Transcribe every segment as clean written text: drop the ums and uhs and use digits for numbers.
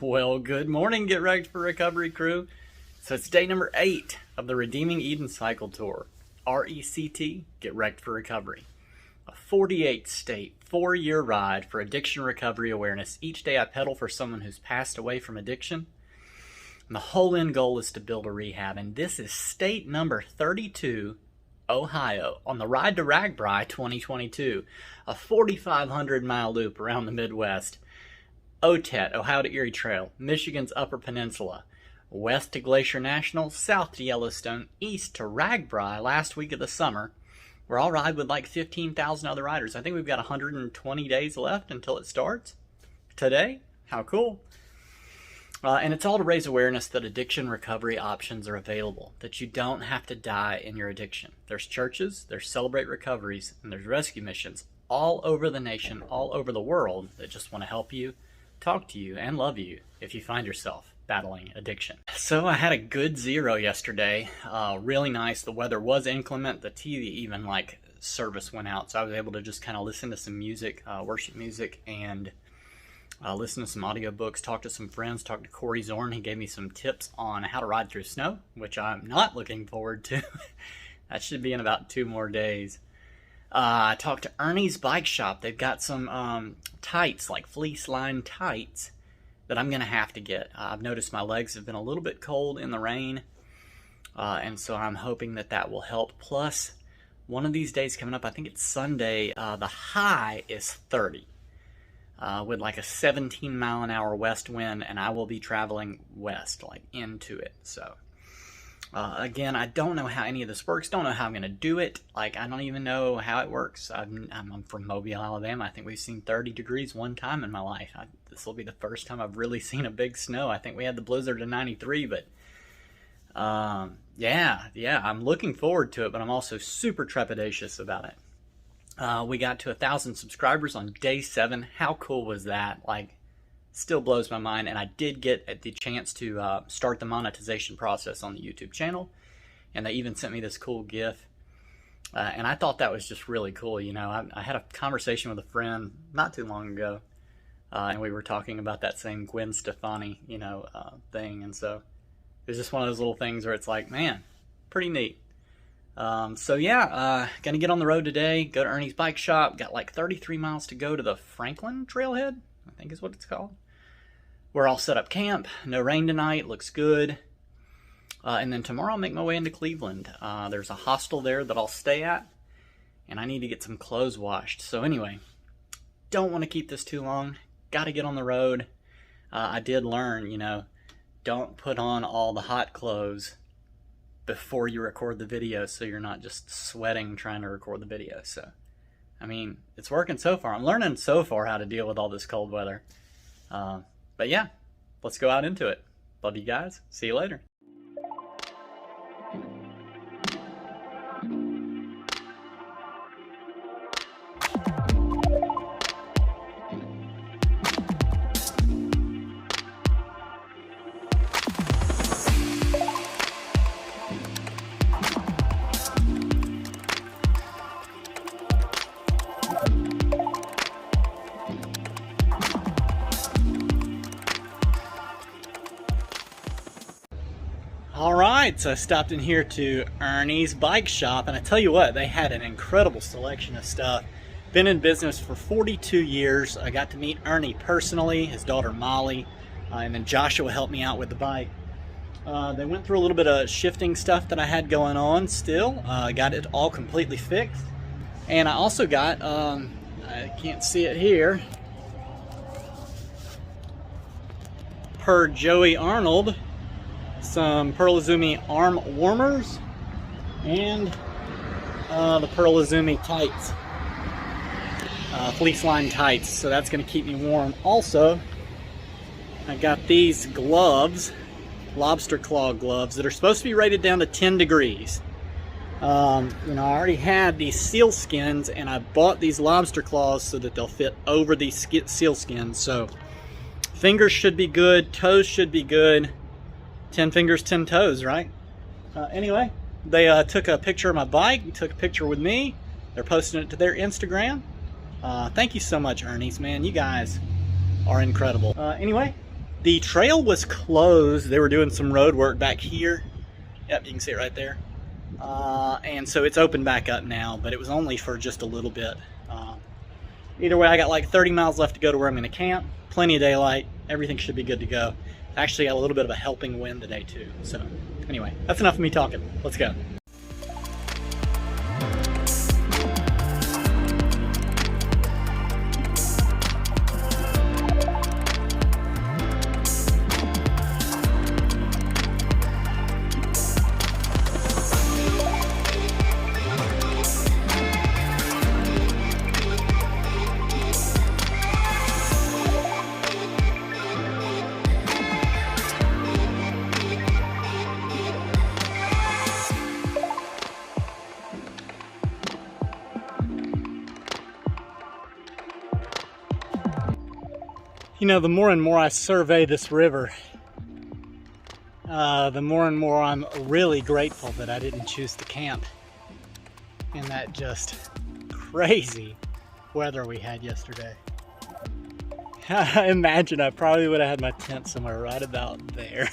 Well, good morning, Get Wrecked for Recovery crew. So it's day number 8 of the Redeeming Eden Cycle Tour. RECT, Get Wrecked for Recovery. A 48-state, 4-year ride for addiction recovery awareness. Each day I pedal for someone who's passed away from addiction. And the whole end goal is to build a rehab. And this is state number 32, Ohio, on the Ride to RAGBRAI 2022. A 4,500-mile loop around the Midwest. OTET, Ohio to Erie Trail, Michigan's Upper Peninsula, west to Glacier National, south to Yellowstone, east to RAGBRAI last week of the summer, where I'll ride with like 15,000 other riders. I think we've got 120 days left until it starts today. How cool. And it's all to raise awareness that addiction recovery options are available, that you don't have to die in your addiction. There's churches, there's Celebrate Recoveries, and there's rescue missions all over the nation, all over the world that just want to help you, talk to you, and love you if you find yourself battling addiction. So I had a good 0 yesterday. Really nice. The weather was inclement. The TV even service went out, so I was able to just kind of listen to some music, worship music, and listen to some audiobooks, talk to some friends, talk to Corey Zorn. He gave me some tips on how to ride through snow, which I'm not looking forward to. That should be in about 2 more days. I talked to Ernie's bike shop. They've got some tights, like fleece lined tights, that I'm going to have to get. I've noticed my legs have been a little bit cold in the rain, and so I'm hoping that that will help. Plus, one of these days coming up, I think it's Sunday, the high is 30, with like a 17-mile-an-hour west wind, and I will be traveling west, like into it, so... again, I don't know how any of this works. Don't know how I'm going to do it. I don't even know how it works. I'm from Mobile, Alabama. I think we've seen 30 degrees one time in my life. This will be the first time I've really seen a big snow. I think we had the blizzard in '93, but yeah, I'm looking forward to it, but I'm also super trepidatious about it. We got to 1,000 subscribers on day 7. How cool was that? Still blows my mind, and I did get the chance to start the monetization process on the YouTube channel, and they even sent me this cool GIF, and I thought that was just really cool. You know, I had a conversation with a friend not too long ago, and we were talking about that same Gwen Stefani, thing, and so it's just one of those little things where it's like, man, pretty neat. So yeah, gonna get on the road today, go to Ernie's bike shop, got like 33 miles to go to the Franklin Trailhead, I think is what it's called. We're all set up camp. No rain tonight. Looks good. And then tomorrow I'll make my way into Cleveland. There's a hostel there that I'll stay at. And I need to get some clothes washed. So anyway, don't want to keep this too long. Got to get on the road. I did learn, don't put on all the hot clothes before you record the video so you're not just sweating trying to record the video. So, I mean, it's working so far. I'm learning so far how to deal with all this cold weather. But yeah, let's go out into it. Love you guys. See you later. Alright, so I stopped in here to Ernie's bike shop, and I tell you what, they had an incredible selection of stuff. Been in business for 42 years. I got to meet Ernie personally, his daughter Molly, and then Joshua helped me out with the bike. They went through a little bit of shifting stuff that I had going on still. Got it all completely fixed. And I also got, I can't see it here, per Joey Arnold, some Pearl Izumi arm warmers and the Pearl Izumi tights, fleece line tights, so that's going to keep me warm. Also, I got these gloves lobster claw gloves that are supposed to be rated down to 10 degrees. You know, I already had these seal skins, and I bought these lobster claws so that they'll fit over these seal skins. So fingers should be good, toes should be good. 10 fingers, 10 toes, right? Anyway, they took a picture of my bike, took a picture with me. They're posting it to their Instagram. Thank you so much, Ernie's, man. You guys are incredible. Anyway, the trail was closed. They were doing some road work back here. Yep, you can see it right there. And so it's open back up now, but it was only for just a little bit. Either way, I got like 30 miles left to go to where I'm going to camp. Plenty of daylight. Everything should be good to go. Actually got a little bit of a helping wind today too. So anyway, that's enough of me talking. Let's go. You know, the more and more I survey this river, the more and more I'm really grateful that I didn't choose to camp in that just crazy weather we had yesterday. I imagine I probably would have had my tent somewhere right about there.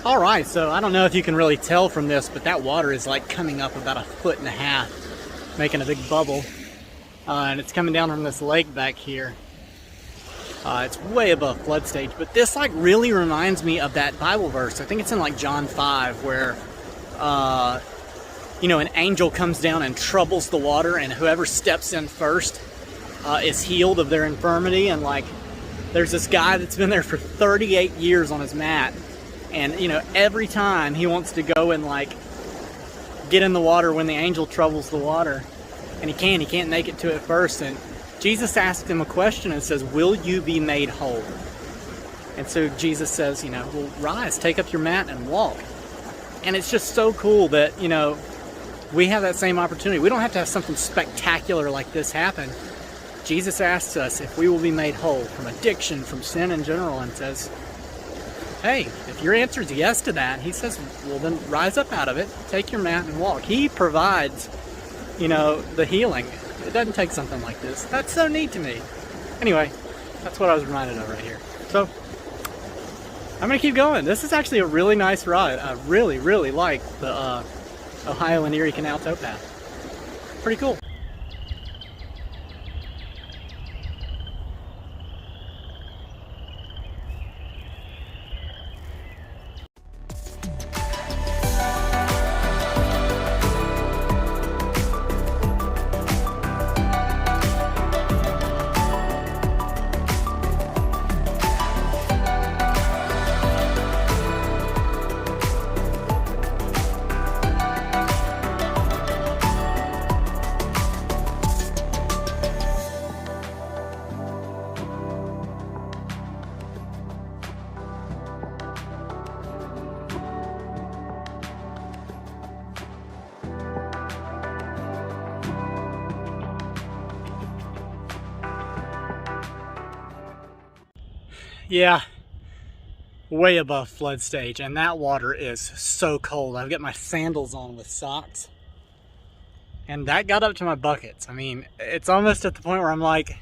All right, so I don't know if you can really tell from this, but that water is like coming up about 1.5 feet, making a big bubble. And it's coming down from this lake back here. It's way above flood stage, but this like really reminds me of that Bible verse. I think it's in like John 5 where, you know, an angel comes down and troubles the water, and whoever steps in first is healed of their infirmity. And like, there's this guy that's been there for 38 years on his mat. And, you know, every time he wants to go and, like, get in the water when the angel troubles the water. And he can't make it to it first. And Jesus asked him a question and says, will you be made whole? And so Jesus says, you know, well, rise, take up your mat and walk. And it's just so cool that, you know, we have that same opportunity. We don't have to have something spectacular like this happen. Jesus asks us if we will be made whole from addiction, from sin in general, and says, hey, if your answer is yes to that, he says, well, then rise up out of it, take your mat and walk. He provides, you know, the healing. It doesn't take something like this. That's so neat to me. Anyway, that's what I was reminded of right here. So, I'm going to keep going. This is actually a really nice ride. I really, really like the Ohio and Erie Canal towpath. Pretty cool. Yeah, way above flood stage, and that water is so cold. I've got my sandals on with socks, and that got up to my buckets. I mean, it's almost at the point where I'm like,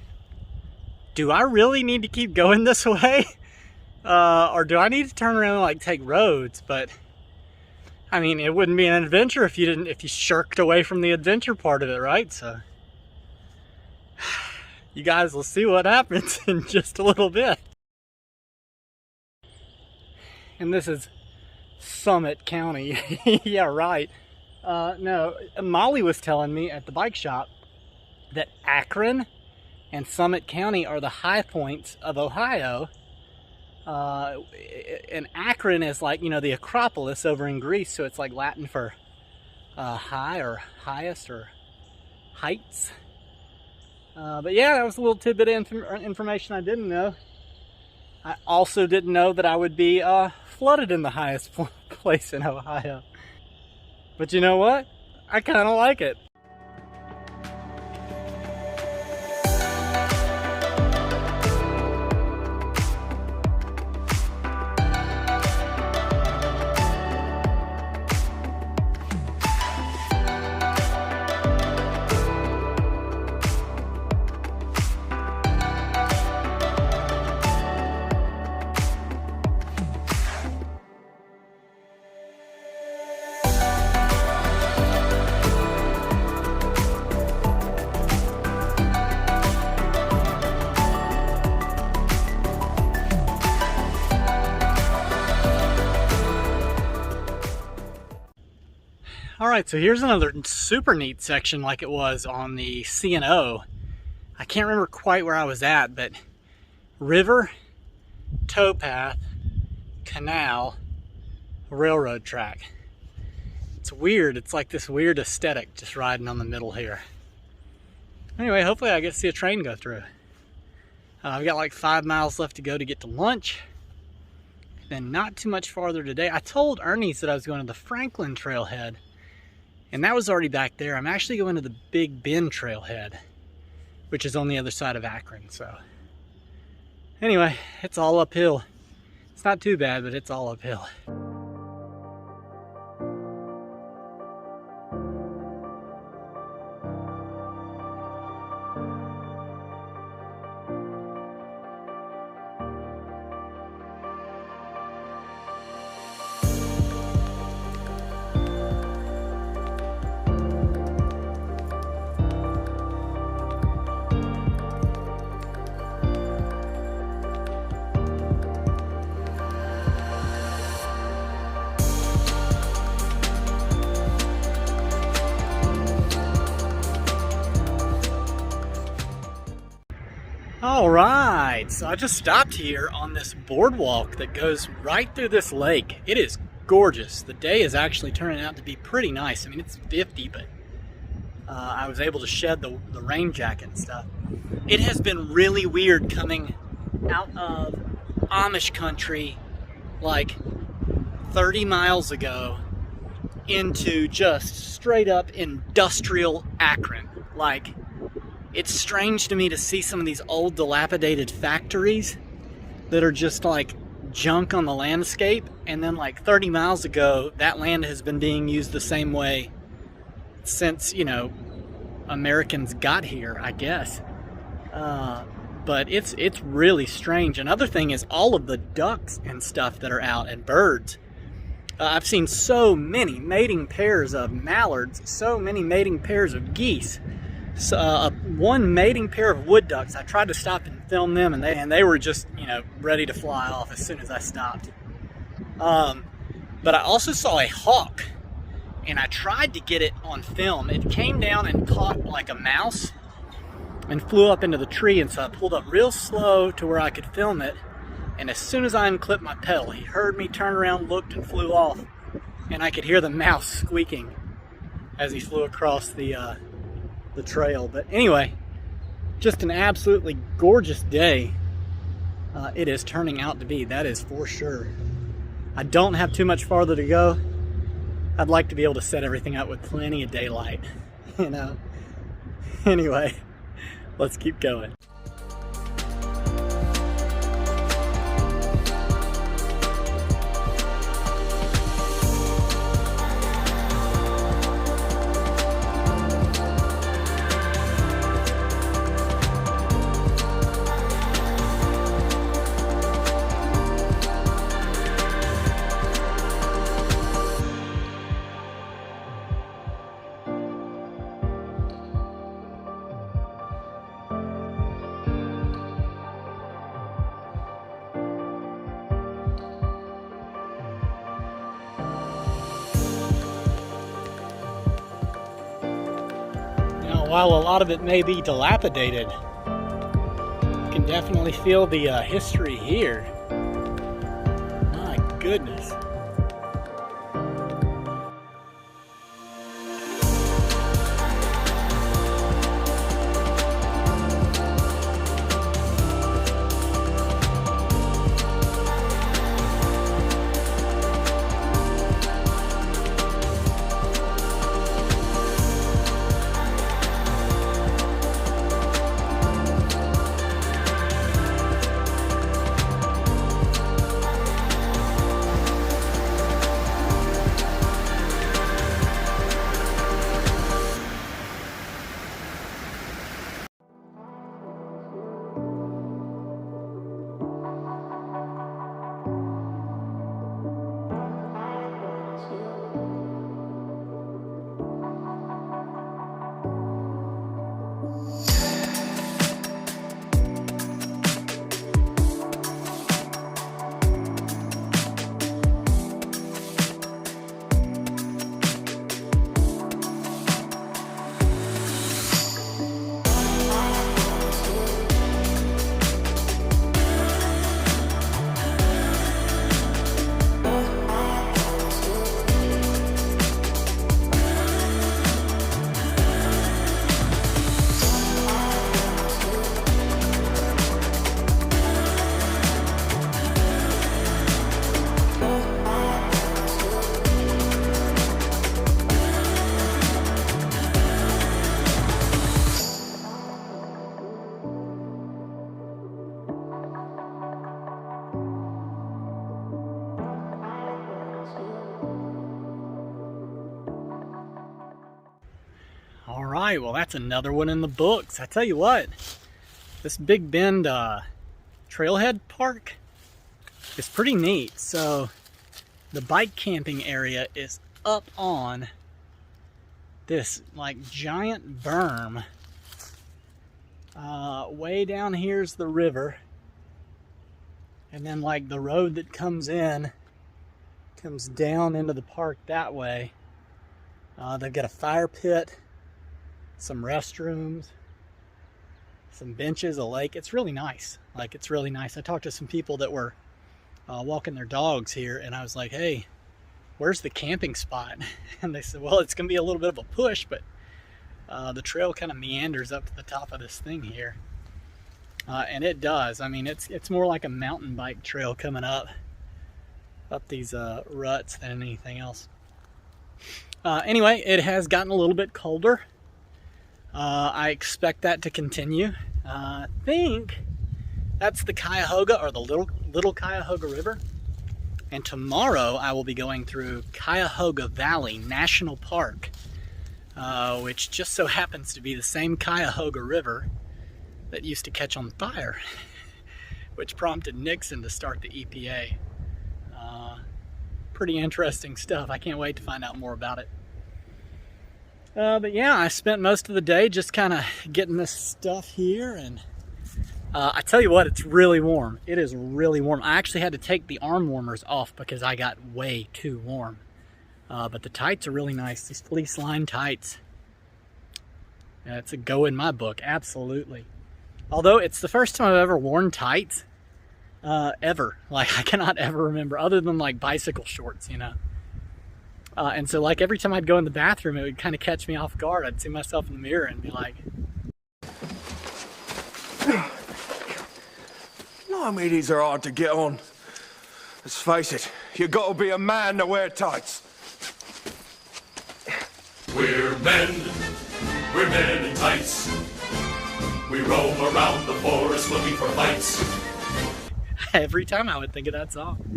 do I really need to keep going this way? Or do I need to turn around and like take roads? But I mean, it wouldn't be an adventure if you shirked away from the adventure part of it, right? So you guys will see what happens in just a little bit. And this is Summit County. Yeah, right. No, Molly was telling me at the bike shop that Akron and Summit County are the high points of Ohio. And Akron is like, you know, the Acropolis over in Greece, so it's like Latin for high or highest or heights. But yeah, that was a little tidbit of information I didn't know. I also didn't know that I would be flooded in the highest place in Ohio. But you know what? I kind of like it. Alright, so here's another super neat section like it was on the C&O. I can't remember quite where I was at, but river, towpath, canal, railroad track. It's weird. It's like this weird aesthetic just riding on the middle here. Anyway, hopefully I get to see a train go through. I've got like 5 miles left to go to get to lunch. Then not too much farther today. I told Ernie that I was going to the Franklin trailhead, and that was already back there. I'm actually going to the Big Bend trailhead, which is on the other side of Akron. So anyway, it's all uphill. It's not too bad, but it's all uphill. Alright, so I just stopped here on this boardwalk that goes right through this lake. It is gorgeous. The day is actually turning out to be pretty nice. I mean, it's 50, but I was able to shed the rain jacket and stuff. It has been really weird coming out of Amish country like 30 miles ago into just straight up industrial Akron. Like, it's strange to me to see some of these old dilapidated factories that are just like junk on the landscape, and then like 30 miles ago that land has been being used the same way since, you know, Americans got here, I guess. But it's really strange. Another thing is all of the ducks and stuff that are out, and birds. I've seen so many mating pairs of mallards, so many mating pairs of geese. So, one mating pair of wood ducks. I tried to stop and film them, and they were just, you know, ready to fly off as soon as I stopped. But I also saw a hawk, and I tried to get it on film. It came down and caught like a mouse and flew up into the tree, and so I pulled up real slow to where I could film it. And as soon as I unclipped my pedal, he heard me, turn around, looked, and flew off. And I could hear the mouse squeaking as he flew across the trail. But anyway, just an absolutely gorgeous day it is turning out to be, that is for sure. I don't have too much farther to go. I'd like to be able to set everything up with plenty of daylight, you know. Anyway, let's keep going. while a lot of it may be dilapidated, you can definitely feel the history here. My goodness. All right, well, that's another one in the books. I tell you what, this Big Bend Trailhead Park is pretty neat. So the bike camping area is up on this like giant berm. Way down here's the river, and then like the road that comes in comes down into the park that way. They've got a fire pit, some restrooms, some benches, a lake. It's really nice. Like, it's really nice. I talked to some people that were walking their dogs here, and I was like, hey, where's the camping spot? And they said, well, it's gonna be a little bit of a push, but the trail kind of meanders up to the top of this thing here. And it does. I mean, it's more like a mountain bike trail coming up these ruts than anything else. Anyway, it has gotten a little bit colder. I expect that to continue. I think that's the Cuyahoga, or the little Cuyahoga River. And tomorrow I will be going through Cuyahoga Valley National Park, which just so happens to be the same Cuyahoga River that used to catch on fire, which prompted Nixon to start the EPA. Pretty interesting stuff. I can't wait to find out more about it. But yeah, I spent most of the day just kind of getting this stuff here, and I tell you what, it's really warm. It is really warm. I actually had to take the arm warmers off because I got way too warm. But the tights are really nice. These fleece line tights. Yeah, it's a go in my book, absolutely. Although it's the first time I've ever worn tights, ever. Like, I cannot ever remember, other than like bicycle shorts, you know. And so like every time I'd go in the bathroom, it would kind of catch me off guard. I'd see myself in the mirror and be like, Blimey, these are hard to get on. Let's face it, you gotta be a man to wear tights. We're men in tights. We roam around the forest looking for fights. Every time I would think of that song.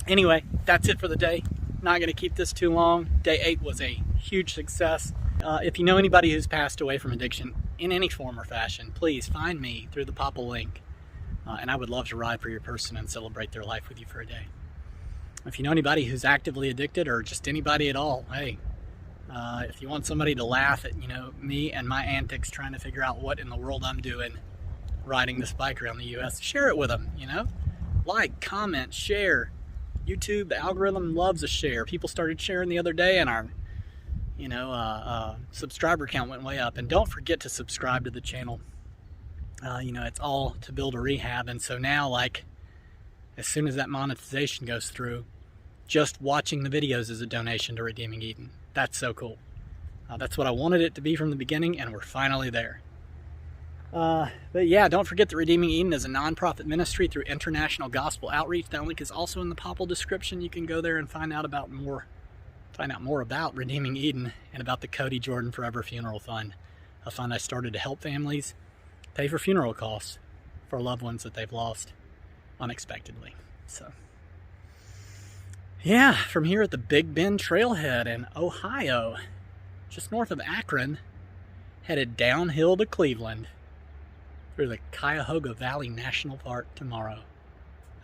Anyway, that's it for the day. Not going to keep this too long. Day 8 was a huge success. If you know anybody who's passed away from addiction in any form or fashion, please find me through the Popple link. And I would love to ride for your person and celebrate their life with you for a day. If you know anybody who's actively addicted, or just anybody at all, hey, if you want somebody to laugh at, you know, me and my antics trying to figure out what in the world I'm doing riding this bike around the US, share it with them, you know? Like, comment, share. YouTube, the algorithm loves a share. People started sharing the other day, and our subscriber count went way up. And don't forget to subscribe to the channel. It's all to build a rehab. And so now, like, as soon as that monetization goes through, just watching the videos is a donation to Redeeming Eden. That's so cool. That's what I wanted it to be from the beginning, and we're finally there. But yeah, don't forget that Redeeming Eden is a non-profit ministry through International Gospel Outreach. That link is also in the Popple description. You can go there and find out more about Redeeming Eden and about the Cody Jordan Forever Funeral Fund, a fund I started to help families pay for funeral costs for loved ones that they've lost unexpectedly. So yeah, from here at the Big Bend Trailhead in Ohio, just north of Akron, headed downhill to Cleveland through the Cuyahoga Valley National Park tomorrow.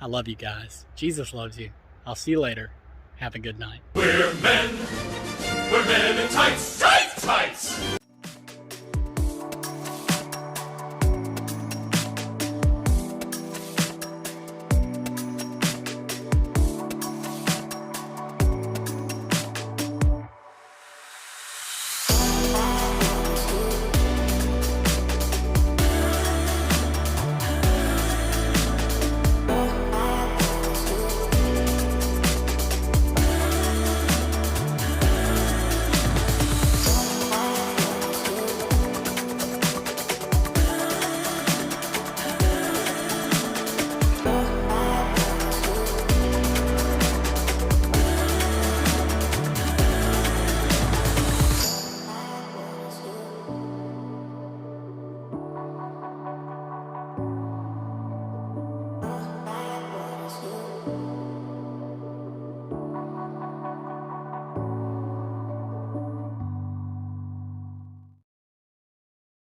I love you guys. Jesus loves you. I'll see you later. Have a good night. We're men in tights, tights, tights!